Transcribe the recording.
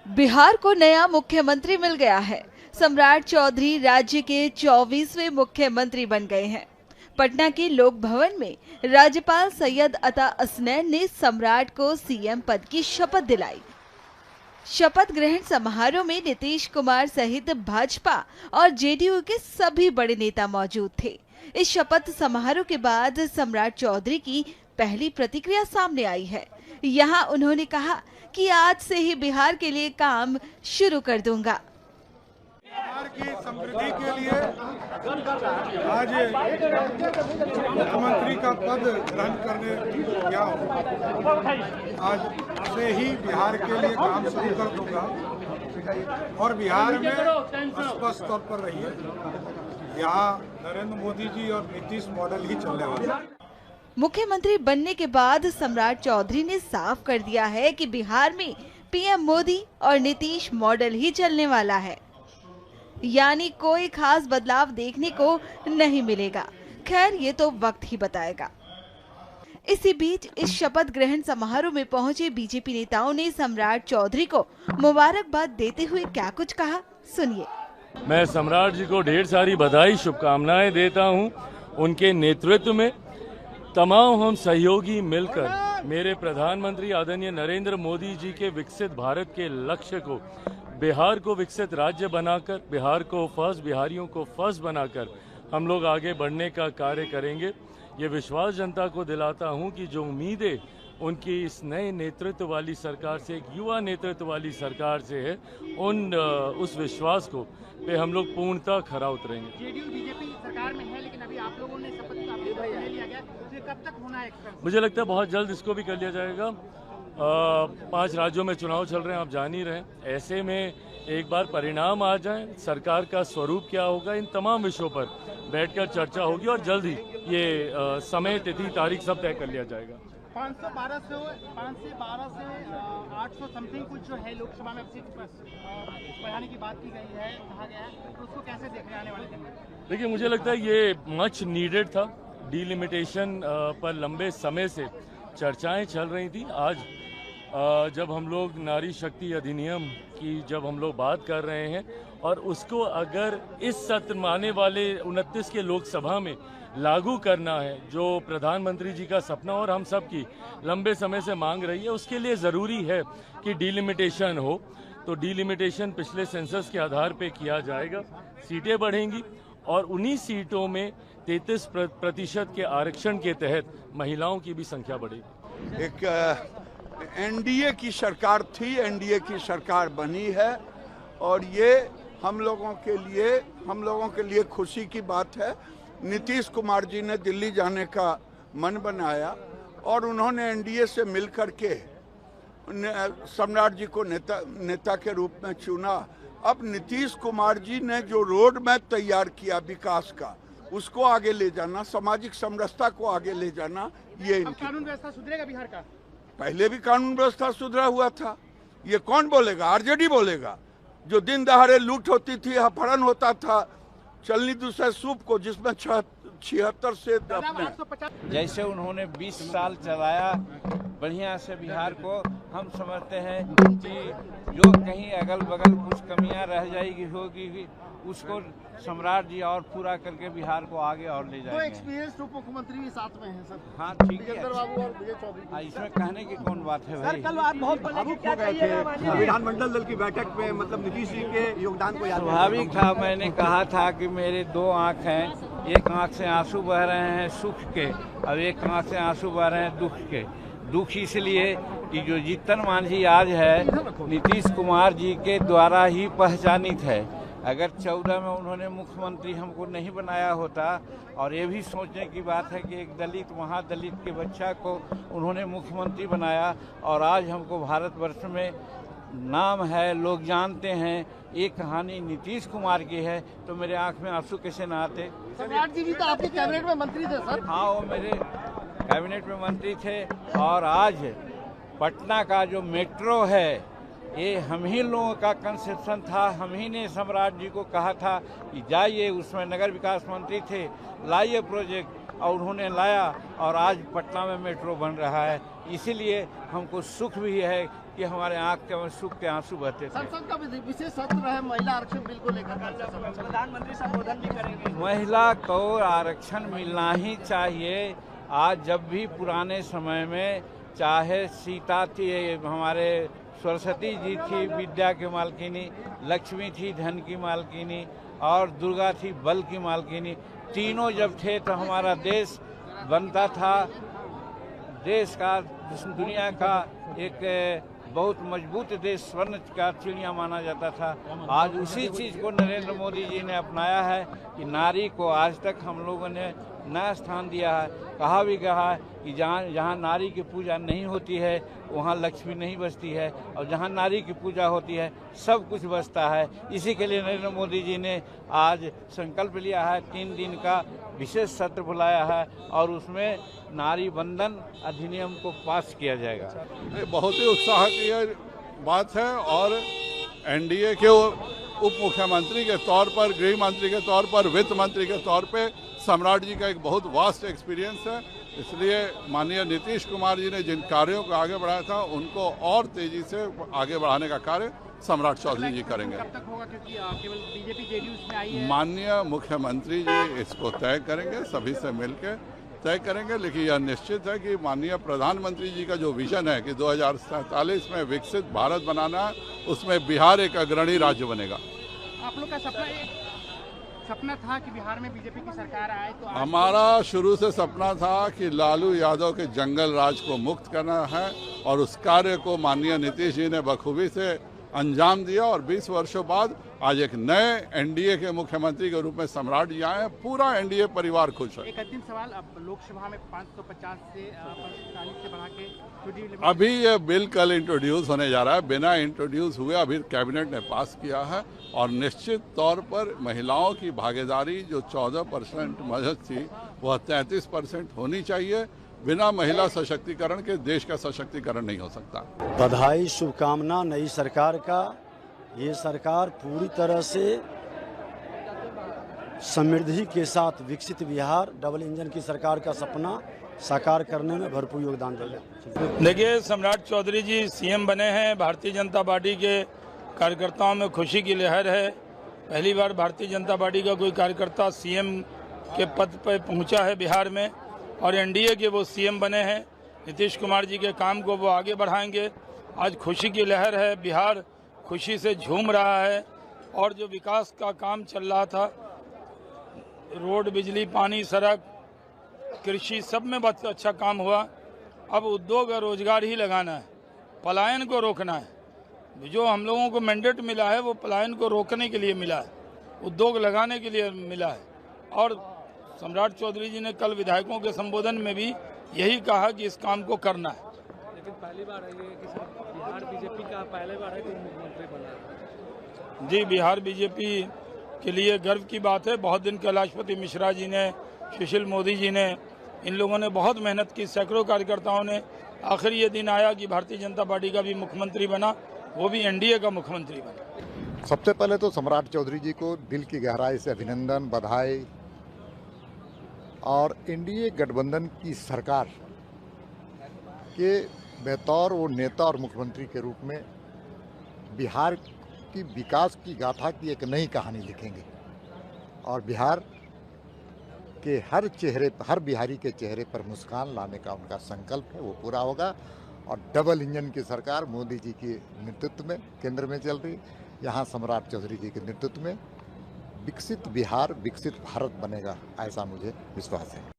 बिहार को नया मुख्यमंत्री मिल गया है। सम्राट चौधरी राज्य के 24वें मुख्यमंत्री बन गए हैं। पटना के लोक भवन में राज्यपाल सैयद अता हसनैन ने सम्राट को सीएम पद की शपथ दिलाई। शपथ ग्रहण समारोह में नीतीश कुमार सहित भाजपा और जेडीयू के सभी बड़े नेता मौजूद थे। इस शपथ समारोह के बाद सम्राट चौधरी की पहली प्रतिक्रिया सामने आई है। यहाँ उन्होंने कहा कि आज से ही बिहार के लिए काम शुरू कर दूंगा। बिहार की समृद्धि के लिए आज मुख्यमंत्री का पद ग्रहण करने गया हूँ। आज से ही बिहार के लिए काम शुरू कर दूंगा और बिहार में स्पष्ट तौर पर रहिए, यहाँ नरेंद्र मोदी जी और नीतीश मॉडल ही चलने वाला है। मुख्यमंत्री बनने के बाद सम्राट चौधरी ने साफ कर दिया है कि बिहार में पीएम मोदी और नीतीश मॉडल ही चलने वाला है, यानी कोई खास बदलाव देखने को नहीं मिलेगा। खैर ये तो वक्त ही बताएगा। इसी बीच इस शपथ ग्रहण समारोह में पहुंचे बीजेपी नेताओं ने सम्राट चौधरी को मुबारकबाद देते हुए क्या कुछ कहा, सुनिए। मैं सम्राट जी को ढेर सारी बधाई शुभकामनाएं देता हूं। उनके नेतृत्व में तमाम हम सहयोगी मिलकर मेरे प्रधानमंत्री आदरणीय नरेंद्र मोदी जी के विकसित भारत के लक्ष्य को, बिहार को विकसित राज्य बनाकर, बिहार को फर्स्ट, बिहारियों को फर्स्ट बनाकर हम लोग आगे बढ़ने का कार्य करेंगे। ये विश्वास जनता को दिलाता हूं कि जो उम्मीदें उनकी इस नए नेतृत्व वाली सरकार से, एक युवा नेतृत्व वाली सरकार से है, उस विश्वास को पे हम लोग पूर्णतः खरा उतरेंगे। जेडीयू बीजेपी सरकार में है, लेकिन अभी आप लोगों ने शपथ ले लिया गया, तो कब तक होना है? मुझे लगता है बहुत जल्द इसको भी कर लिया जाएगा। 5 राज्यों में चुनाव चल रहे हैं, आप जान ही रहे हैं। ऐसे में एक बार परिणाम आ जाए, सरकार का स्वरूप क्या होगा, इन तमाम विषयों पर बैठकर चर्चा होगी और जल्द ही ये समय, तिथि, तारीख सब तय कर लिया जाएगा। 512 से 800 समथिंग कुछ जो है लोकसभा में सीट बढ़ाने की बात की गई है, कहा गया है, तो उसको कैसे देख रहे हैं आने वाले दिन में? देखिए, मुझे लगता है ये मच नीडेड था। डिलिमिटेशन पर लंबे समय से चर्चाएं चल रही थी। आज जब हम लोग नारी शक्ति अधिनियम की जब हम लोग बात कर रहे हैं और उसको अगर इस सत्र आने वाले 29 के लोकसभा में लागू करना है, जो प्रधानमंत्री जी का सपना और हम सब की लंबे समय से मांग रही है, उसके लिए ज़रूरी है कि डिलिमिटेशन हो। तो डिलिमिटेशन पिछले सेंसस के आधार पे किया जाएगा, सीटें बढ़ेंगी और उन्हीं सीटों में 33% के आरक्षण के तहत महिलाओं की भी संख्या बढ़ेगी। एक एनडीए की सरकार थी, एनडीए की सरकार बनी है और ये हम लोगों के लिए खुशी की बात है। नीतीश कुमार जी ने दिल्ली जाने का मन बनाया और उन्होंने एनडीए से मिलकर के सम्राट जी को नेता के रूप में चुना। अब नीतीश कुमार जी ने जो रोड मैप तैयार किया विकास का, उसको आगे ले जाना, सामाजिक समरसता को आगे ले जाना, ये कानून व्यवस्था सुधरेगा बिहार का। पहले भी कानून व्यवस्था सुधरा हुआ था। ये कौन बोलेगा? आरजेडी बोलेगा। जो दिन दहाड़े लूट होती थी, अपहरण होता था, चलनी दूसरे सूप को, जिसमें 76 से अपने जैसे उन्होंने 20 साल चलाया बढ़िया से बिहार को, हम समझते हैं कि जो कहीं अगल बगल कुछ कमियां रह जाएगी होगी, उसको सम्राट जी और पूरा करके बिहार को आगे और ले जाएंगे। एक्सपीरियंस उप मुख्यमंत्री भी साथ में हैं सर। हाँ ठीक है, इसमें कहने की कौन बात है भाई। कल आप बहुत भावुक हो गए थे विधानमंडल दल की बैठक में, मतलब नीतीश जी के योगदान को याद। स्वाभाविक था, मैंने कहा था कि मेरे 2 आँख हैं, एक आँख से आंसू बह रहे हैं सुख के और एक आँख से आंसू बह रहे हैं दुख के। दुख इसलिए कि जो जीतन मांझी आज है नीतीश कुमार जी के द्वारा ही पहचानित है। अगर 14 में उन्होंने मुख्यमंत्री हमको नहीं बनाया होता, और ये भी सोचने की बात है कि एक दलित, महादलित के बच्चा को उन्होंने मुख्यमंत्री बनाया और आज हमको भारतवर्ष में नाम है, लोग जानते हैं, ये कहानी नीतीश कुमार की है, तो मेरे आंख में आंसू कैसे ना आते। सम्राट जी भी तो आपके कैबिनेट में मंत्री थे सर। हाँ, वो मेरे कैबिनेट में मंत्री थे और आज पटना का जो मेट्रो है ये हम ही लोगों का कंसेप्शन था। हम ही ने सम्राट जी को कहा था कि जाइए, उसमें नगर विकास मंत्री थे, लाइए प्रोजेक्ट, और उन्होंने लाया और आज पटना में मेट्रो बन रहा है। इसीलिए हमको सुख भी है कि हमारे आंख के सुख के आंसू बहते थे। संसद का विशेष सत्र है महिला आरक्षण बिल को लेकर, प्रधानमंत्री संबोधन भी करेंगे। महिला को आरक्षण मिलना ही चाहिए। आज जब भी पुराने समय में चाहे सीता थी, हमारे सरस्वती जी थी विद्या की मालकिनी, लक्ष्मी थी धन की मालकिनी और दुर्गा थी बल की मालकिनी, तीनों जब थे तो हमारा देश बनता था। देश का दुनिया का एक बहुत मजबूत देश, स्वर्ण का चिड़िया माना जाता था। आज उसी चीज़ को नरेंद्र मोदी जी ने अपनाया है कि नारी को आज तक हम लोगों ने नया स्थान दिया है। कहा भी कहा है कि जहाँ नारी की पूजा नहीं होती है वहाँ लक्ष्मी नहीं बसती है, और जहाँ नारी की पूजा होती है सब कुछ बसता है। इसी के लिए नरेंद्र मोदी जी ने आज संकल्प लिया है, 3 दिन का विशेष सत्र बुलाया है और उसमें नारी बंधन अधिनियम को पास किया जाएगा। बहुत ही उत्साह की बात है और एनडीए के उप मुख्यमंत्री के तौर पर, गृह मंत्री के तौर पर, वित्त मंत्री के तौर पे सम्राट जी का एक बहुत वास्ट एक्सपीरियंस है। इसलिए माननीय नीतीश कुमार जी ने जिन कार्यों को आगे बढ़ाया था उनको और तेजी से आगे बढ़ाने का कार्य सम्राट चौधरी जी करेंगे। कब तक होगा, क्योंकि केवल बीजेपी जेडीयू में आई है। माननीय मुख्यमंत्री जी इसको तय करेंगे, सभी से मिलकर तय करेंगे। लेकिन यह निश्चित है कि माननीय प्रधानमंत्री जी का जो विजन है कि 2047 में विकसित भारत बनाना है, उसमें बिहार एक अग्रणी राज्य बनेगा। आप लोग का सपना था कि बिहार में बीजेपी की सरकार आए, तो हमारा शुरू से सपना था कि लालू यादव के जंगल राज को मुक्त करना है और उस कार्य को माननीय नीतीश जी ने बखूबी से अंजाम दिया और 20 वर्षों बाद आज एक नए एनडीए के मुख्यमंत्री के रूप में सम्राट जी आए हैं। पूरा एनडीए परिवार खुश है। एक अंतिम सवाल, अब लोकसभा में 550 से 40 से बढ़ा के अभी ये बिल कल इंट्रोड्यूस होने जा रहा है, बिना इंट्रोड्यूस हुए अभी कैबिनेट ने पास किया है और निश्चित तौर पर महिलाओं की भागीदारी जो 14% मदद थी वह 33% होनी चाहिए। बिना महिला सशक्तिकरण के देश का सशक्तिकरण नहीं हो सकता। बधाई, शुभकामना नई सरकार का। ये सरकार पूरी तरह से समृद्धि के साथ विकसित बिहार, डबल इंजन की सरकार का सपना साकार करने में भरपूर योगदान देगा। देखिए, सम्राट चौधरी जी सीएम बने हैं। भारतीय जनता पार्टी के कार्यकर्ताओं में खुशी की लहर है। पहली बार भारतीय जनता पार्टी का कोई कार्यकर्ता सीएम के पद पर पहुंचा है बिहार में, और एनडीए के वो सीएम बने हैं। नीतीश कुमार जी के काम को वो आगे बढ़ाएंगे। आज खुशी की लहर है, बिहार खुशी से झूम रहा है। और जो विकास का काम चल रहा था, रोड, बिजली, पानी, सड़क, कृषि, सब में बहुत अच्छा काम हुआ। अब उद्योग और रोजगार ही लगाना है, पलायन को रोकना है। जो हम लोगों को मैंडेट मिला है वो पलायन को रोकने के लिए मिला है, उद्योग लगाने के लिए मिला है। और सम्राट चौधरी जी ने कल विधायकों के संबोधन में भी यही कहा कि इस काम को करना है। लेकिन पहली बार है ये कि बिहार बीजेपी का पहले बार है कि मुख्यमंत्री बना है। जी, बिहार बीजेपी के लिए गर्व की बात है। बहुत दिन कैलाशपति मिश्रा जी ने, सुशील मोदी जी ने, इन लोगों ने बहुत मेहनत की, सैकड़ों कार्यकर्ताओं ने। आखिर ये दिन आया कि भारतीय जनता पार्टी का भी मुख्यमंत्री बना, वो भी एनडीए का मुख्यमंत्री बना। सबसे पहले तो सम्राट चौधरी जी को दिल की गहराई से अभिनंदन, बधाई। और एनडीए गठबंधन की सरकार के बतौर वो नेता और मुख्यमंत्री के रूप में बिहार की विकास की गाथा की एक नई कहानी लिखेंगे और बिहार के हर बिहारी के चेहरे पर मुस्कान लाने का उनका संकल्प है, वो पूरा होगा। और डबल इंजन की सरकार मोदी जी के नेतृत्व में केंद्र में चल रही, यहाँ सम्राट चौधरी जी के नेतृत्व में विकसित बिहार, विकसित भारत बनेगा, ऐसा मुझे विश्वास है।